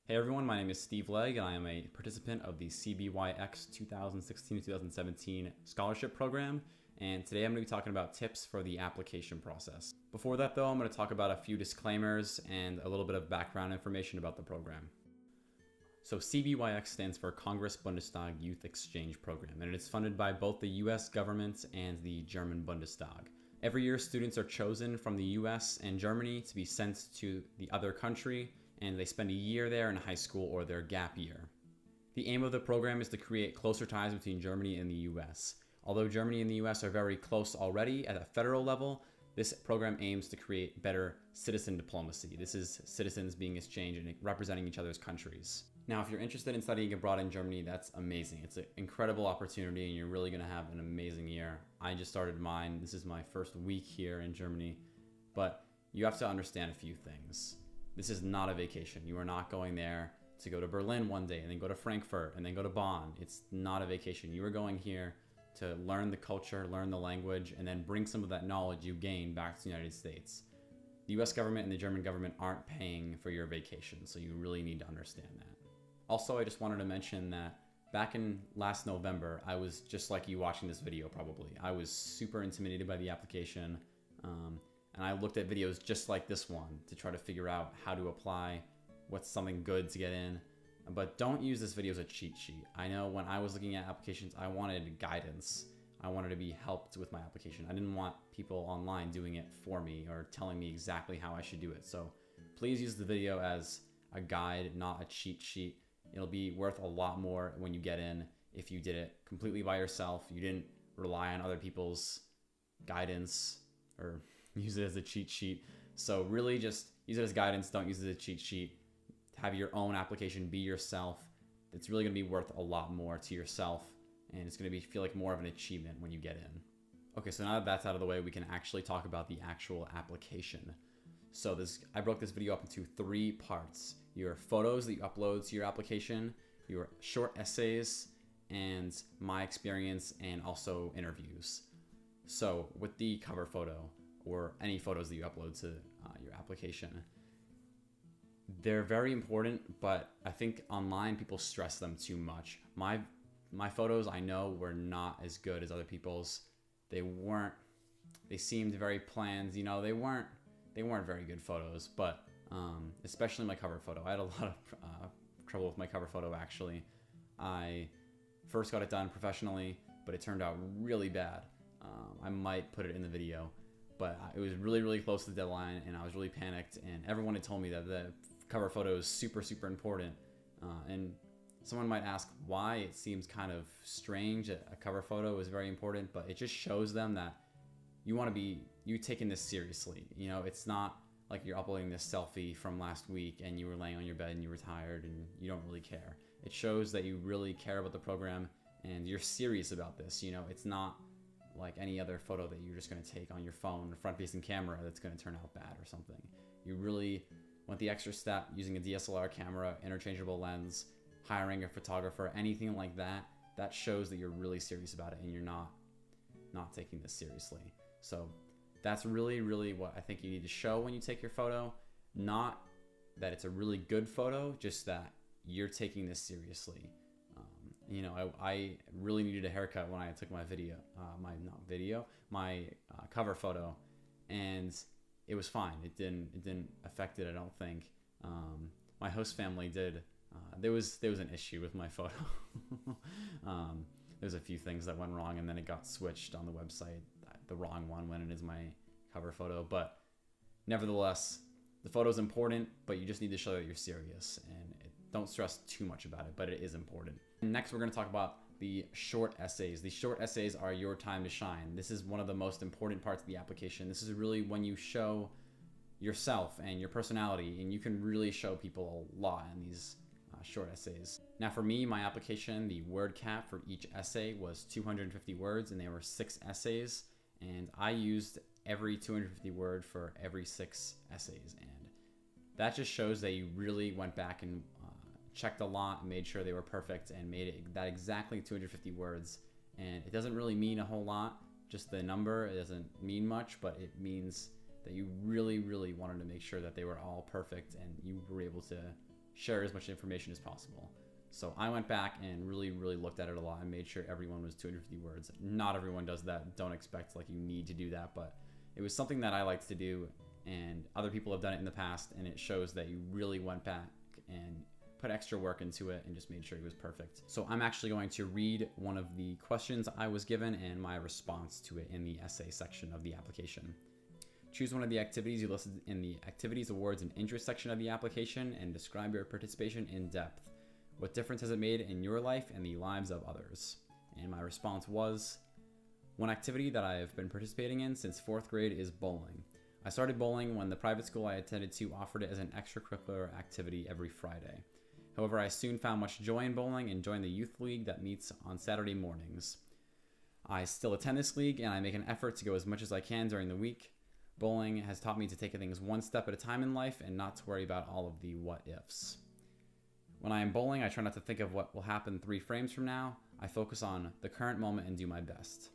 Hey everyone, my name is Steve Legg and I am a participant of the Cbyx 2016-2017 scholarship program, and today I'm going to be talking about tips for the application process. Before that though, I'm going to talk about a few disclaimers and a little bit of background information about the program. So Cbyx stands for Congress Bundestag Youth Exchange Program, and it's funded by both the US government and the German Bundestag. Every year students are chosen from the US and Germany to be sent to the other country, and they spend a year there in high school or their gap year. The aim of the program is to create closer ties between Germany and the US. Although Germany and the US are very close already at a federal level, this program aims to create better citizen diplomacy. This is citizens being exchanged and representing each other's countries. Now, if you're interested in studying abroad in Germany, that's amazing. It's an incredible opportunity and you're really gonna have an amazing year. I just started mine. This is my first week here in Germany, but you have to understand a few things. This is not a vacation. You are not going there to go to Berlin one day and then go to Frankfurt and then go to Bonn. It's not a vacation. You are going here to learn the culture, learn the language, and then bring some of that knowledge you gain back to the United States. The US government and the German government aren't paying for your vacation, so you really need to understand that. Also, I just wanted to mention that back in last November, I was just like you watching this video probably. I was super intimidated by the application. And I looked at videos just like this one to try to figure out how to apply, what's something good to get in. But don't use this video as a cheat sheet. I know when I was looking at applications, I wanted guidance. I wanted to be helped with my application. I didn't want people online doing it for me or telling me exactly how I should do it. So please use the video as a guide, not a cheat sheet. It'll be worth a lot more when you get in if you did it completely by yourself. You didn't rely on other people's guidance or use it as a cheat sheet. So really just use it as guidance. Don't use it as a cheat sheet. Have your own application, be yourself. It's really gonna be worth a lot more to yourself, and it's gonna feel like more of an achievement when you get in. Okay, so now that that's out of the way, we can actually talk about the actual application. So I broke this video up into 3 parts. Your photos that you upload to your application, your short essays, and my experience, and also interviews. So with the cover photo, or any photos that you upload to your application, they're very important, but I think online people stress them too much. My photos, I know, were not as good as other people's. They seemed very planned, you know, they weren't very good photos, but especially my cover photo. I had a lot of trouble with my cover photo actually. I first got it done professionally, but it turned out really bad. I might put it in the video. But it was really close to the deadline and I was really panicked, and everyone had told me that the cover photo is super important. And someone might ask why. It seems kind of strange that a cover photo is very important, but it just shows them that you taking this seriously. You know, it's not like you're uploading this selfie from last week and you were laying on your bed and you were tired and you don't really care. It shows that you really care about the program and you're serious about this. You know, it's not like any other photo that you're just going to take on your phone, a front-facing camera that's going to turn out bad or something. You really went the extra step using a DSLR camera, interchangeable lens, hiring a photographer, anything like that. That shows that you're really serious about it and you're not taking this seriously. So that's really what I think you need to show when you take your photo. Not that it's a really good photo, just that you're taking this seriously. You know, I really needed a haircut when I took my cover photo, and it was fine. It didn't affect it, I don't think. My host family did. There was an issue with my photo. There's a few things that went wrong, and then it got switched on the website. The wrong one went in as my cover photo, but nevertheless, the photo is important, but you just need to show that you're serious, and don't stress too much about it, but it is important. Next, we're going to talk about the short essays. The short essays are your time to shine. This is one of the most important parts of the application. This is really when you show yourself and your personality, and you can really show people a lot in these short essays. Now for me, my application, the word cap for each essay was 250 words, and there were 6 essays, and I used every 250 word for every 6 essays, and that just shows that you really went back and checked a lot and made sure they were perfect and made it that exactly 250 words. And it doesn't really mean a whole lot, just the number. It doesn't mean much, but it means that you really wanted to make sure that they were all perfect and you were able to share as much information as possible. So I went back and really looked at it a lot and made sure everyone was 250 words. Not everyone does that. Don't expect like you need to do that, but it was something that I liked to do, and other people have done it in the past, and it shows that you really went back and put extra work into it and just made sure it was perfect. So I'm actually going to read one of the questions I was given and my response to it in the essay section of the application. Choose one of the activities you listed in the activities, awards, and interest section of the application and describe your participation in depth. What difference has it made in your life and the lives of others? And my response was, one activity that I have been participating in since 4th grade is bowling. I started bowling when the private school I attended to offered it as an extracurricular activity every Friday. However, I soon found much joy in bowling and joined the youth league that meets on Saturday mornings. I still attend this league, and I make an effort to go as much as I can during the week. Bowling has taught me to take things one step at a time in life and not to worry about all of the what-ifs. When I am bowling, I try not to think of what will happen 3 frames from now. I focus on the current moment and do my best.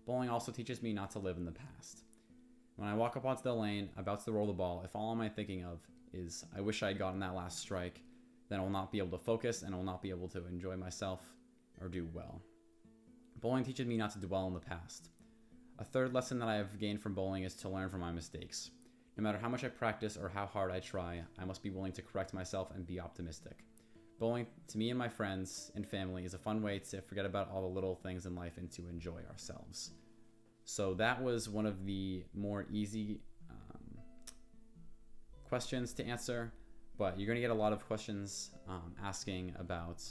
Bowling also teaches me not to live in the past. When I walk up onto the lane, about to roll the ball, if all I'm thinking of is, I wish I had gotten that last strike, then I will not be able to focus and I will not be able to enjoy myself or do well. Bowling teaches me not to dwell in the past. A third lesson that I have gained from bowling is to learn from my mistakes. No matter how much I practice or how hard I try, I must be willing to correct myself and be optimistic. Bowling, to me and my friends and family, is a fun way to forget about all the little things in life and to enjoy ourselves. So that was one of the more easy questions to answer, but you're going to get a lot of questions asking about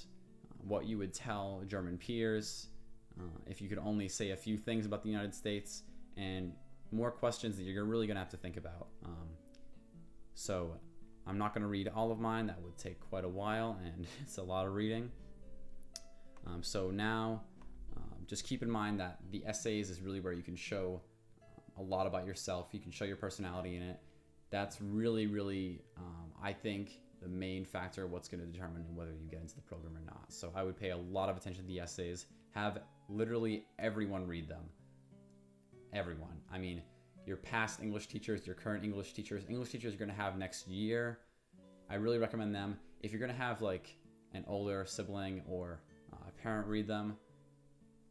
what you would tell German peers, if you could only say a few things about the United States, and more questions that you're really going to have to think about. So I'm not going to read all of mine. That would take quite a while, and it's a lot of reading. So now, just keep in mind that the essays is really where you can show a lot about yourself. You can show your personality in it. That's really, I think, the main factor of what's going to determine whether you get into the program or not. So I would pay a lot of attention to the essays. Have literally everyone read them. Everyone. I mean, your past English teachers, your current English teachers you're going to have next year. I really recommend them. If you're going to have like an older sibling or a parent read them,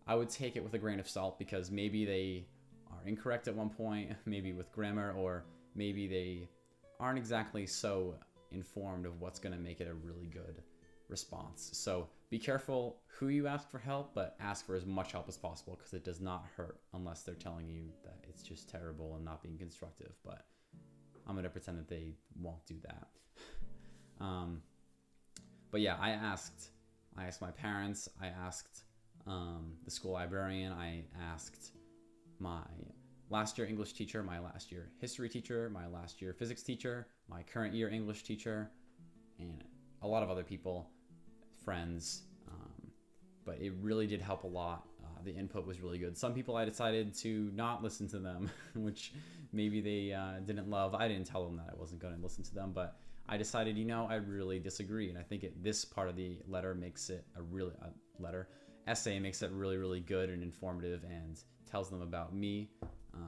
I would take it with a grain of salt, because maybe they are incorrect at one point, maybe with grammar, or maybe they aren't exactly so informed of what's going to make it a really good response. So be careful who you ask for help, but ask for as much help as possible, because it does not hurt unless they're telling you that it's just terrible and not being constructive. But I'm going to pretend that they won't do that. But yeah, I asked my parents, I asked the school librarian, I asked my last year English teacher, my last year history teacher, my last year physics teacher, my current year English teacher, and a lot of other people, friends, but it really did help a lot. The input was really good. Some people I decided to not listen to them, which maybe they didn't love. I didn't tell them that I wasn't going to listen to them, but I decided, I really disagree, and I think this part of the letter makes it essay makes it really good and informative and tells them about me.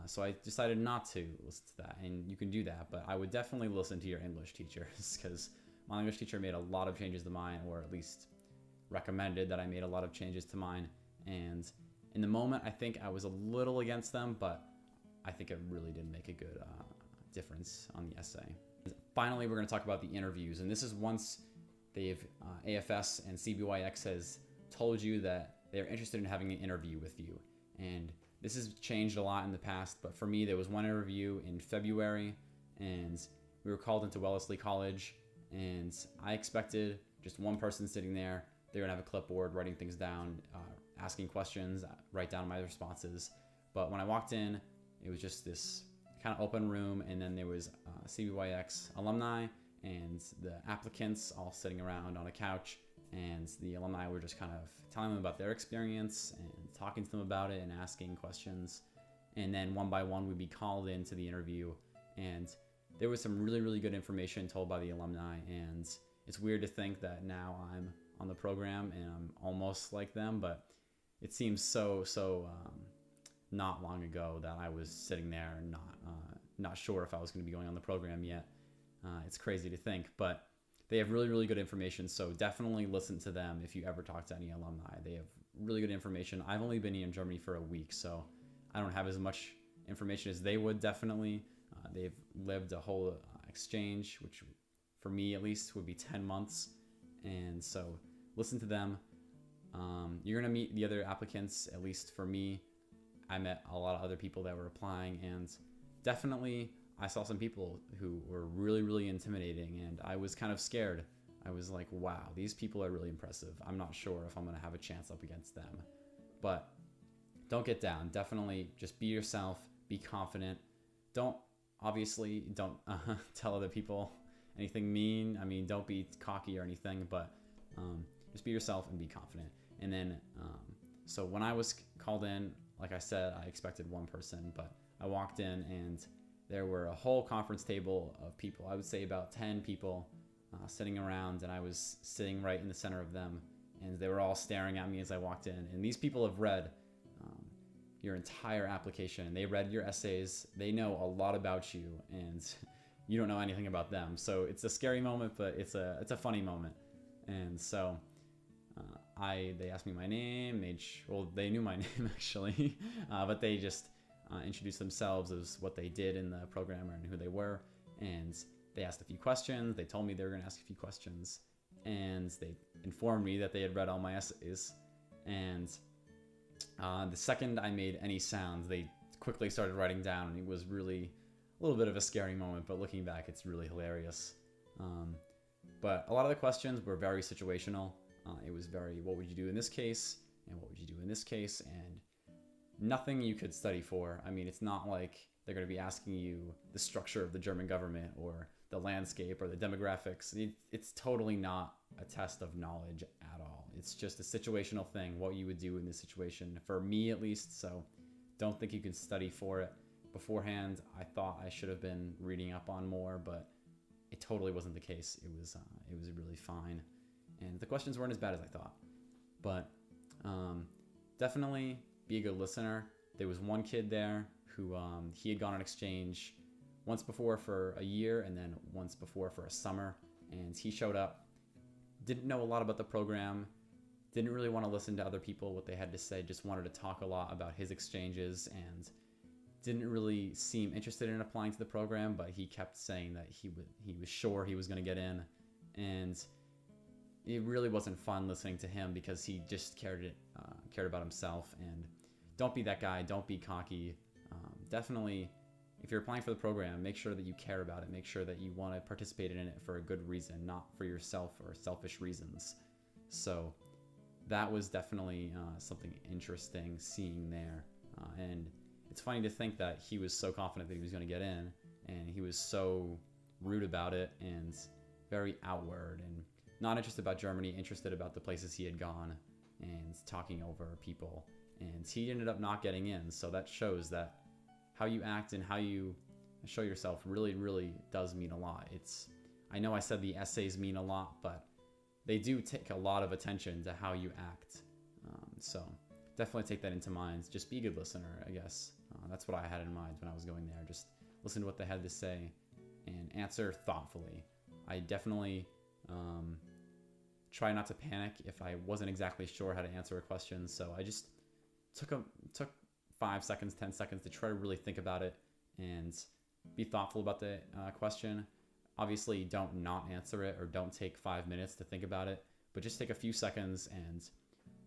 So I decided not to listen to that, and you can do that, but I would definitely listen to your English teachers, because my English teacher made a lot of changes to mine, or at least recommended that I made a lot of changes to mine. And in the moment, I think I was a little against them, but I think it really did make a good difference on the essay. Finally, we're going to talk about the interviews, and this is once they've AFS and Cbyx has told you that they're interested in having an interview with you. And this has changed a lot in the past, but for me, there was one interview in February, and we were called into Wellesley College, and I expected just one person sitting there. They're gonna have a clipboard, writing things down, asking questions, write down my responses. But when I walked in, it was just this kind of open room, and then there was Cbyx alumni and the applicants all sitting around on a couch, and the alumni were just kind of telling them about their experience and talking to them about it and asking questions. And then one by one, we'd be called into the interview, and there was some really good information told by the alumni. And it's weird to think that now I'm on the program and I'm almost like them, but it seems so not long ago that I was sitting there and not sure if I was going to be going on the program yet. It's crazy to think, but they have really, really good information. So definitely listen to them if you ever talk to any alumni. They have really good information. I've only been here in Germany for a week, so I don't have as much information as they would, definitely. They've lived a whole exchange, which for me at least would be 10 months. And so listen to them. You're going to meet the other applicants. At least for me, I met a lot of other people that were applying, and definitely I saw some people who were really, really intimidating, and I was kind of scared. I was like, wow, these people are really impressive. I'm not sure if I'm going to have a chance up against them. But don't get down. Definitely just be yourself, be confident. Don't tell other people anything mean. I mean, don't be cocky or anything, but just be yourself and be confident. And then, so when I was called in, like I said, I expected one person, but I walked in and there were a whole conference table of people. I would say about 10 people sitting around, and I was sitting right in the center of them, and they were all staring at me as I walked in. And these people have read your entire application. They read your essays. They know a lot about you, and you don't know anything about them. So it's a scary moment, but it's a funny moment. And so they asked me my name. They knew my name actually, but they just introduced themselves as what they did in the program and who they were. And they asked a few questions. They told me they were going to ask a few questions, and they informed me that they had read all my essays. And the second I made any sounds, they quickly started writing down, and it was really a little bit of a scary moment, but looking back, it's really hilarious. But a lot of the questions were very situational. It was very, what would you do in this case? And what would you do in this case? And nothing you could study for. I mean, it's not like they're going to be asking you the structure of the German government or the landscape or the demographics. It's totally not a test of knowledge at all. It's just a situational thing, what you would do in this situation, for me at least. So don't think you can study for it beforehand. I thought I should have been reading up on more, but it totally wasn't the case. It was really fine, and the questions weren't as bad as I thought. But definitely be a good listener. There was one kid there who he had gone on exchange once before for a year, and then once before for a summer, and he showed up, didn't know a lot about the program, didn't really want to listen to other people, what they had to say, just wanted to talk a lot about his exchanges, and didn't really seem interested in applying to the program, but he kept saying that he was sure he was going to get in. And it really wasn't fun listening to him because he just cared about himself. And don't be that guy. Don't be cocky. Definitely, if you're applying for the program, make sure that you care about it. Make sure that you want to participate in it for a good reason, not for yourself or selfish reasons. So that was definitely something interesting seeing there. And it's funny to think that he was so confident that he was going to get in, and he was so rude about it and very outward and not interested about Germany, interested about the places he had gone and talking over people. And he ended up not getting in. So that shows that how you act and how you show yourself really, really does mean a lot. I know I said the essays mean a lot, but they do take a lot of attention to how you act. So definitely take that into mind. Just be a good listener, I guess. That's what I had in mind when I was going there. Just listen to what they had to say and answer thoughtfully. I definitely try not to panic if I wasn't exactly sure how to answer a question. So I just took 5 seconds, 10 seconds to try to really think about it and be thoughtful about the question. Obviously, don't not answer it or don't take 5 minutes to think about it, but just take a few seconds and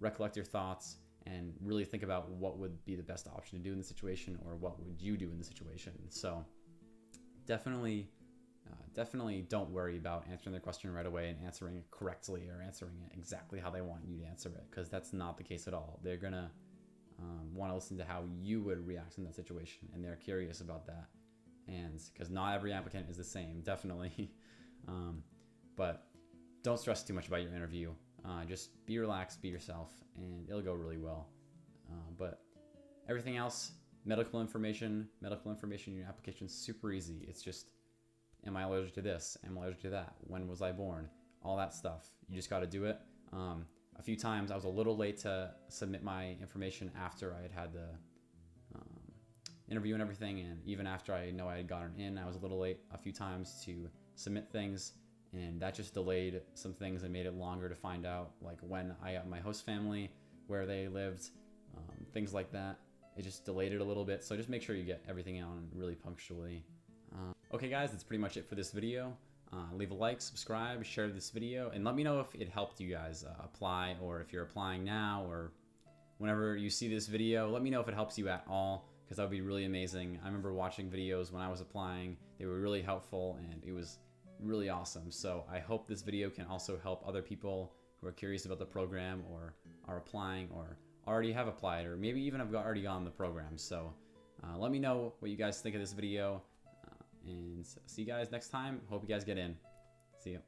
recollect your thoughts and really think about what would be the best option to do in the situation, or what would you do in the situation. So definitely don't worry about answering their question right away and answering it correctly or answering it exactly how they want you to answer it, because that's not the case at all. They're going to want to listen to how you would react in that situation, and they're curious about that. And because not every applicant is the same, definitely. But don't stress too much about your interview. Just be relaxed, be yourself, and it'll go really well. But everything else, medical information in your application is super easy. It's just, am I allergic to this? Am I allergic to that? When was I born? All that stuff. You just got to do it. A few times I was a little late to submit my information after I had the interview and everything, and even after I know I had gotten in, I was a little late a few times to submit things. and that just delayed some things and made it longer to find out, like when I got my host family, where they lived, things like that. It just delayed it a little bit, so just make sure you get everything on really punctually. Okay guys, that's pretty much it for this video. Leave a like, subscribe, share this video, and let me know if it helped you guys apply, or if you're applying now, or whenever you see this video, let me know if it helps you at all, because that would be really amazing. I remember watching videos when I was applying. They were really helpful, and it was really awesome. So I hope this video can also help other people who are curious about the program, or are applying, or already have applied, or maybe even have already gone the program. So let me know what you guys think of this video, and see you guys next time. Hope you guys get in. See you.